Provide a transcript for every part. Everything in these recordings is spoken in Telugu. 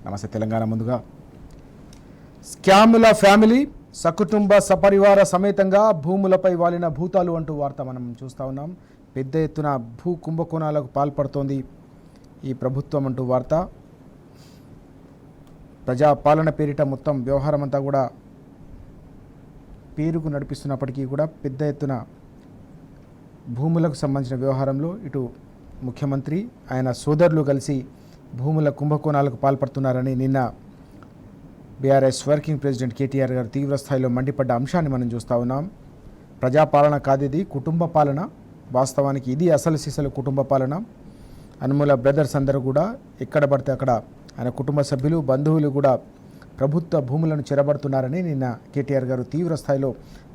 నమస్తే తెలంగాణ. ముందుగా స్కాముల ఫ్యామిలీ సకుటుంబ సపరివార సమేతంగా భూములపై వాలిన భూతాలు అంటూ వార్త మనం చూస్తూ ఉన్నాం. పెద్ద ఎత్తున భూ కుంభకోణాలకు పాల్పడుతోంది ఈ ప్రభుత్వం అంటూ వార్త. ప్రజాపాలన పేరిట మొత్తం వ్యవహారం అంతా కూడా పేరుకు నడిపిస్తున్నప్పటికీ కూడా పెద్ద ఎత్తున భూములకు సంబంధించిన వ్యవహారంలో ఇటు ముఖ్యమంత్రి ఆయన సోదరులు కలిసి భూముల కుంభకోణాలకు పాల్పడుతున్నారని నిన్న బీఆర్ఎస్ వర్కింగ్ ప్రెసిడెంట్ కేటీఆర్ గారు తీవ్రస్థాయిలో మండిపడ్డ అంశాన్ని మనం చూస్తూ ఉన్నాం. ప్రజాపాలన కాదు, ఇది కుటుంబ పాలన. వాస్తవానికి ఇది అసలు సిసలు కుటుంబ పాలన. అనుమూల బ్రదర్స్ అందరూ కూడా ఎక్కడ పడితే అక్కడ ఆయన కుటుంబ సభ్యులు బంధువులు కూడా ప్రభుత్వ భూములను చెరబడుతున్నారని నిన్న కేటీఆర్ గారు తీవ్ర స్థాయిలో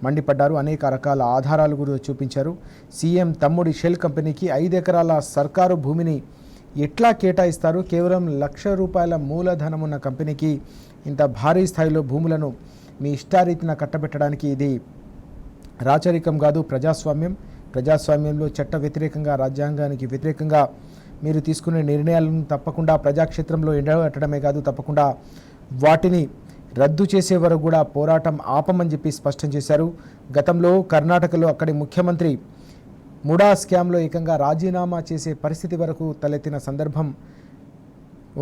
మండిపడ్డారు. అనేక రకాల ఆధారాలు కూడా చూపించారు. సీఎం తమ్ముడి షెల్ కంపెనీకి 5 ఎకరాల సర్కారు భూమిని ఎట్లా కేటాయిస్తారు? కేవలం ₹1,00,000 మూలధనం ఉన్న కంపెనీకి ఇంత భారీ స్థాయిలో భూములను మీ ఇష్టారీతిన కట్టబెట్టడానికి ఇది రాచరికం కాదు, ప్రజాస్వామ్యం. ప్రజాస్వామ్యంలో చట్ట వ్యతిరేకంగా, రాజ్యాంగానికి వ్యతిరేకంగా మీరు తీసుకునే నిర్ణయాలను తప్పకుండా ప్రజాక్షేత్రంలో ఎండగట్టడమే కాదు, తప్పకుండా వాటిని రద్దు చేసే వరకు కూడా పోరాటం ఆపమని చెప్పి స్పష్టం చేశారు. గతంలో కర్ణాటకలో అక్కడి ముఖ్యమంత్రి ముడా స్కామ్లో ఏకంగా రాజీనామా చేసే పరిస్థితి వరకు తలెత్తిన సందర్భం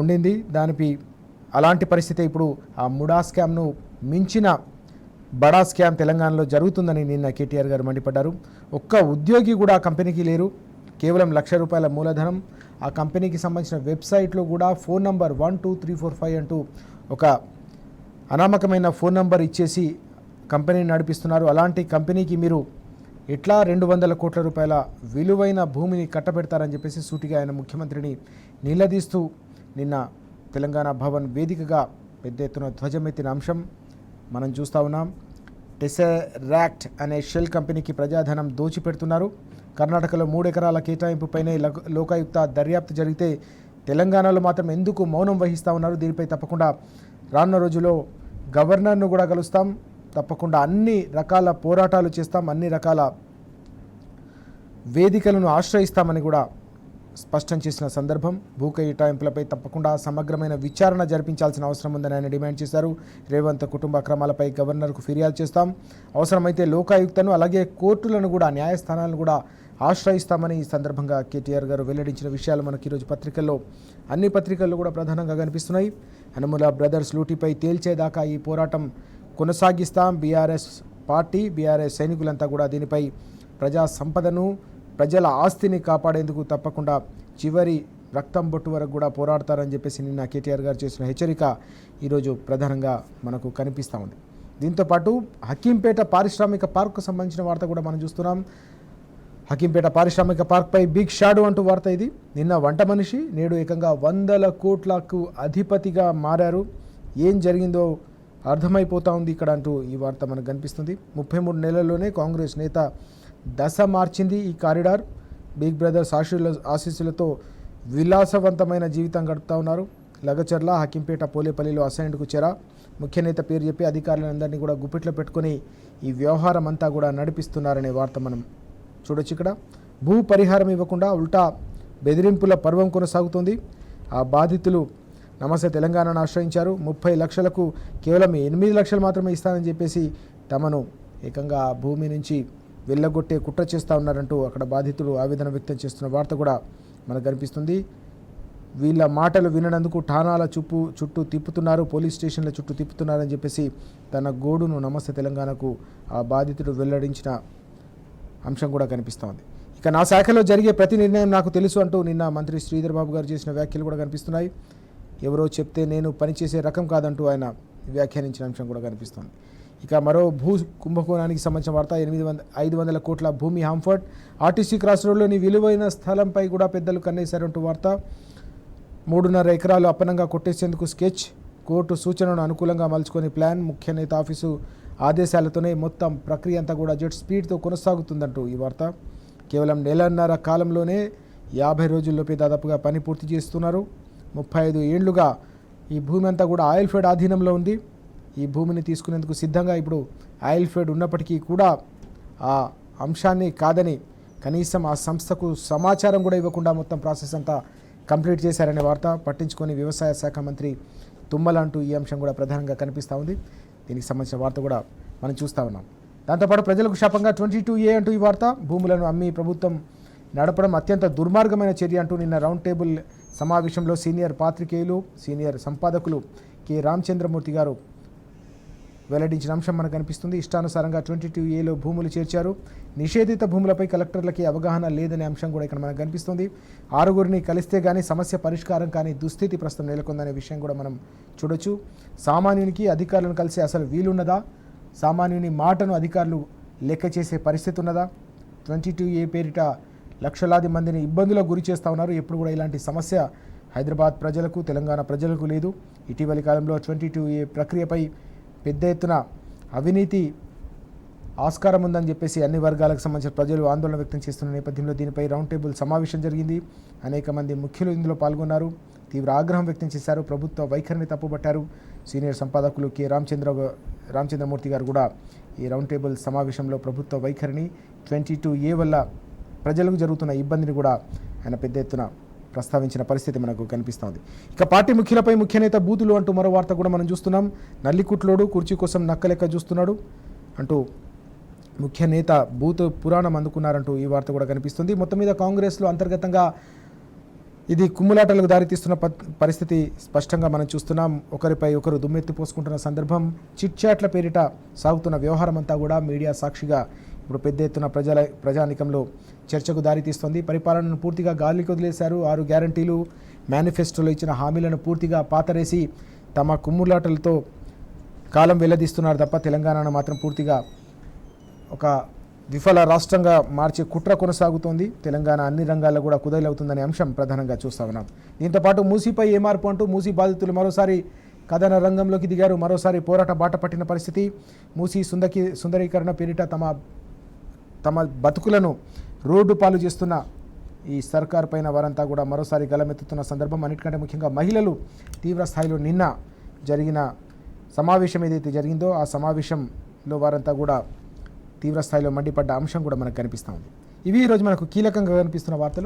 ఉండింది. దానికి అలాంటి పరిస్థితి ఇప్పుడు ఆ ముడా స్కామ్ను మించిన బడా స్కామ్ తెలంగాణలో జరుగుతుందని నిన్న కేటీఆర్ గారు మండిపడ్డారు. ఒక్క ఉద్యోగి కూడా ఆ కంపెనీకి లేరు. కేవలం ₹1,00,000 మూలధనం. ఆ కంపెనీకి సంబంధించిన వెబ్సైట్లో కూడా ఫోన్ నంబర్ 12345 అంటూ ఒక అనామకమైన ఫోన్ నంబర్ ఇచ్చేసి కంపెనీని నడిపిస్తున్నారు. అలాంటి కంపెనీకి మీరు ఎట్లా ₹200 కోట్ల విలువైన భూమిని కట్టబెడతారని చెప్పేసి సూటిగా ఆయన ముఖ్యమంత్రిని నిలదీస్తూ నిన్న తెలంగాణ భవన్ వేదికగా పెద్ద ఎత్తున ధ్వజమెత్తిన అంశం మనం చూస్తూ ఉన్నాం. టెసరాక్ట్ అనే షెల్ కంపెనీకి ప్రజాధనం దోచిపెడుతున్నారు. కర్ణాటకలో 3 ఎకరాల కేటాయింపుపైనే లోకాయుక్త దర్యాప్తు జరిగితే తెలంగాణలో మాత్రం ఎందుకు మౌనం వహిస్తూ ఉన్నారు? దీనిపై తప్పకుండా రానున్న రోజుల్లో గవర్నర్ను కూడా కలుస్తాం, తప్పకుండా అన్ని రకాల పోరాటాలు చేస్తాం, అన్ని రకాల వేదికలను ఆశ్రయిస్తామని కూడా స్పష్టం చేసిన సందర్భం. భూ కేటాయింపులపై తప్పకుండా సమగ్రమైన విచారణ జరిపించాల్సిన అవసరం ఉందని ఆయన డిమాండ్ చేశారు. రేవంత్ కుటుంబ అక్రమాలపై గవర్నర్కు ఫిర్యాదు చేస్తాం, అవసరమైతే లోకాయుక్తను అలాగే కోర్టులను కూడా, న్యాయస్థానాలను కూడా ఆశ్రయిస్తామని ఈ సందర్భంగా కేటీఆర్ గారు వెల్లడించిన విషయాలు మనకి ఈరోజు పత్రికల్లో, అన్ని పత్రికల్లో కూడా ప్రధానంగా కనిపిస్తున్నాయి. అనుమూల బ్రదర్స్ లూటీపై తేల్చేదాకా ఈ పోరాటం కొనసాగిస్తాం. బీఆర్ఎస్ పార్టీ, బీఆర్ఎస్ సైనికులంతా కూడా దీనిపై ప్రజా సంపదను, ప్రజల ఆస్తిని కాపాడేందుకు తప్పకుండా చివరి రక్తం బొట్టు వరకు కూడా పోరాడతారని చెప్పేసి నిన్న కేటీఆర్ గారు చేసిన హెచ్చరిక ఈరోజు ప్రధానంగా మనకు కనిపిస్తూ ఉంది. దీంతోపాటు హకీంపేట పారిశ్రామిక పార్కు సంబంధించిన వార్త కూడా మనం చూస్తున్నాం. హకీంపేట పారిశ్రామిక పార్క్పై బిగ్ షాడో అంటూ వార్త ఇది. నిన్న వంట మనిషి, నేడు ఏకంగా 100 కోట్లకు అధిపతిగా మారారు. ఏం జరిగిందో అర్థమైపోతూ ఉంది ఇక్కడ అంటూ ఈ వార్త మనకు కనిపిస్తుంది. 33 నెలల్లోనే కాంగ్రెస్ నేత దశ మార్చింది ఈ కారిడార్. బిగ్ బ్రదర్స్ ఆశీస్సులతో విలాసవంతమైన జీవితం గడుపుతూ ఉన్నారు. లగచర్ల, హకీంపేట, పోలేపల్లిలో అసైన్డ్కు చెర. ముఖ్య నేత పేరు చెప్పి అధికారులందరినీ కూడా గుప్పిట్లో పెట్టుకుని ఈ వ్యవహారం అంతా కూడా నడిపిస్తున్నారనే వార్త మనం చూడొచ్చు. ఇక్కడ భూ పరిహారం ఇవ్వకుండా ఉల్టా బెదిరింపుల పర్వం కొనసాగుతుంది. ఆ బాధితులు నమస్తే తెలంగాణను ఆశ్రయించారు. 30 లక్షలకు కేవలం 8 లక్షలు మాత్రమే ఇస్తానని చెప్పేసి తమను ఏకంగా ఆ భూమి నుంచి వెళ్ళగొట్టే కుట్ర చేస్తూ ఉన్నారంటూ అక్కడ బాధితులు ఆవేదన వ్యక్తం చేస్తున్న వార్త కూడా మనకు కనిపిస్తుంది. వీళ్ళ మాటలు విననందుకు ఠానాల చుట్టూ తిప్పుతున్నారు, పోలీస్ స్టేషన్ల చుట్టూ తిప్పుతున్నారని చెప్పేసి తన గోడును నమస్తే తెలంగాణకు ఆ బాధితుడు వెల్లడించిన అంశం కూడా కనిపిస్తూ ఉంది. ఇక నా శాఖలో జరిగే ప్రతి నిర్ణయం నాకు తెలుసు అంటూ నిన్న మంత్రి శ్రీధర్ బాబు గారు చేసిన వ్యాఖ్యలు కూడా కనిపిస్తున్నాయి. ఎవరో చెప్తే నేను పనిచేసే రకం కాదంటూ ఆయన వ్యాఖ్యానించిన అంశం కూడా కనిపిస్తుంది. ఇక మరో భూ కుంభకోణానికి సంబంధించిన వార్త. 500 కోట్ల భూమి హాంఫర్డ్ ఆర్టీసీ క్రాస్ రోడ్లోని విలువైన స్థలంపై కూడా పెద్దలు కన్నేశారంటూ వార్త. 3.5 ఎకరాలు అప్పనంగా కొట్టేసేందుకు స్కెచ్, కోర్టు సూచనను అనుకూలంగా మలుచుకొని ప్లాన్, ముఖ్య నేత ఆఫీసు ఆదేశాలతోనే మొత్తం ప్రక్రియ అంతా కూడా జెట్ స్పీడ్తో కొనసాగుతుందంటూ ఈ వార్త. కేవలం 1.5 కాలంలోనే 50 రోజుల్లోపే దాదాపుగా పని పూర్తి చేస్తున్నారు. 35 ఏళ్లుగా ఈ భూమి అంతా కూడా ఆయిల్ ఫెడ్ ఆధీనంలో ఉంది. ఈ భూమిని తీసుకునేందుకు సిద్ధంగా ఇప్పుడు ఆయిల్ ఫెడ్ ఉన్నప్పటికీ కూడా ఆ అంశాన్ని కాదని కనీసం ఆ సంస్థకు సమాచారం కూడా ఇవ్వకుండా మొత్తం ప్రాసెస్ అంతా కంప్లీట్ చేశారనే వార్త. పట్టించుకొని వ్యవసాయ శాఖ మంత్రి తుమ్మల అంటూ ఈ అంశం కూడా ప్రధానంగా కనిపిస్తూ ఉంది. దీనికి సంబంధించిన వార్త కూడా మనం చూస్తూ ఉన్నాం. దాంతోపాటు ప్రజలకు శాపంగా 22A అంటూ ఈ వార్త. భూములను అమ్మి ప్రభుత్వం నడపడం అత్యంత దుర్మార్గమైన చర్య అంటూ నిన్న రౌండ్ టేబుల్ సమావేశంలో సీనియర్ పాత్రికేయులు, సీనియర్ సంపాదకులు కె రామచంద్రమూర్తి గారు వెల్లడించిన అంశం మనకు కనిపిస్తుంది. ఇష్టానుసారంగా 22Aలో భూములు చేర్చారు. నిషేధిత భూములపై కలెక్టర్లకి అవగాహన లేదనే అంశం కూడా ఇక్కడ మనకు కనిపిస్తుంది. 6గురిని కలిస్తే కానీ సమస్య పరిష్కారం కానీ దుస్థితి ప్రస్తుతం నెలకొందనే విషయం కూడా మనం చూడొచ్చు. సామాన్యునికి అధికారులను కలిసే అసలు వీలున్నదా? సామాన్యుని మాటను అధికారులు లెక్క చేసే పరిస్థితి ఉన్నదా? 22A పేరిట లక్షలాది మందిని ఇబ్బందులకు గురి చేస్తూ ఉన్నారు. ఎప్పుడు కూడా ఇలాంటి సమస్య హైదరాబాద్ ప్రజలకు, తెలంగాణ ప్రజలకు లేదు. ఇటీవలి కాలంలో 22A ప్రక్రియపై పెద్ద ఎత్తున అవినీతి ఆస్కారం ఉందని చెప్పేసి అన్ని వర్గాలకు సంబంధించిన ప్రజలు ఆందోళన వ్యక్తం చేస్తున్న నేపథ్యంలో దీనిపై రౌండ్ టేబుల్ సమావేశం జరిగింది. అనేక మంది ముఖ్యులు ఇందులో పాల్గొన్నారు. తీవ్ర ఆగ్రహం వ్యక్తం చేశారు. ప్రభుత్వ వైఖరిని తప్పుపట్టారు. సీనియర్ సంపాదకులు కె రామచంద్రమూర్తి గారు కూడా ఈ రౌండ్ టేబుల్ సమావేశంలో ప్రభుత్వ వైఖరిని, 22A వల్ల ప్రజలకు జరుగుతున్న ఇబ్బందిని కూడా ఆయన పెద్ద ఎత్తున ప్రస్తావించిన పరిస్థితి మనకు కనిపిస్తోంది. ఇక పార్టీ ముఖ్యులపై ముఖ్యనేత బూతులు అంటూ మరో వార్త కూడా మనం చూస్తున్నాం. నల్లికుట్లోడు కుర్చీ కోసం నక్కలెక్క చూస్తున్నాడు అంటూ ముఖ్య నేత బూత్ పురాణం అందుకున్నారంటూ ఈ వార్త కూడా కనిపిస్తుంది. మొత్తం మీద కాంగ్రెస్లో అంతర్గతంగా ఇది కుమ్ములాటలకు దారితీస్తున్న పరిస్థితి స్పష్టంగా మనం చూస్తున్నాం. ఒకరిపై ఒకరు దుమ్మెత్తి పోసుకుంటున్న సందర్భం, చిట్ చాట్ల పేరిట సాగుతున్న వ్యవహారం అంతా కూడా మీడియా సాక్షిగా ఇప్పుడు పెద్ద ఎత్తున ప్రజానికంలో చర్చకు దారితీస్తుంది. పరిపాలనను పూర్తిగా గాలికి వదిలేశారు. 6 గ్యారంటీలు, మేనిఫెస్టోలో ఇచ్చిన హామీలను పూర్తిగా పాతరేసి తమ కుమ్ములాటలతో కాలం వెల్లదీస్తున్నారు తప్ప తెలంగాణను మాత్రం పూర్తిగా ఒక విఫల రాష్ట్రంగా మార్చే కుట్ర కొనసాగుతోంది. తెలంగాణ అన్ని రంగాల్లో కూడా కుదైలవుతుందనే అంశం ప్రధానంగా చూస్తా ఉన్నాం. దీంతోపాటు మూసీపై ఏ మార్పు అంటూ మూసీ బాధితులు మరోసారి కథన రంగంలోకి దిగారు. మరోసారి పోరాట బాట పట్టిన పరిస్థితి. మూసీ సుందరీకరణ పేరిట తమ బతుకులను రోడ్డు పాలు చేస్తున్న ఈ సర్కార్ పైన వారంతా కూడా మరోసారి గలమెత్తుతున్న సందర్భం. అన్నిటికంటే ముఖ్యంగా మహిళలు తీవ్ర స్థాయిలో నిన్న జరిగిన సమావేశం ఏదైతే జరిగిందో ఆ సమావేశంలో వారంతా కూడా తీవ్ర స్థాయిలో మండిపడ్డ అంశం కూడా మనకు కనిపిస్తూ ఉంది. ఇవి ఈరోజు మనకు కీలకంగా కనిపిస్తున్న వార్తలు.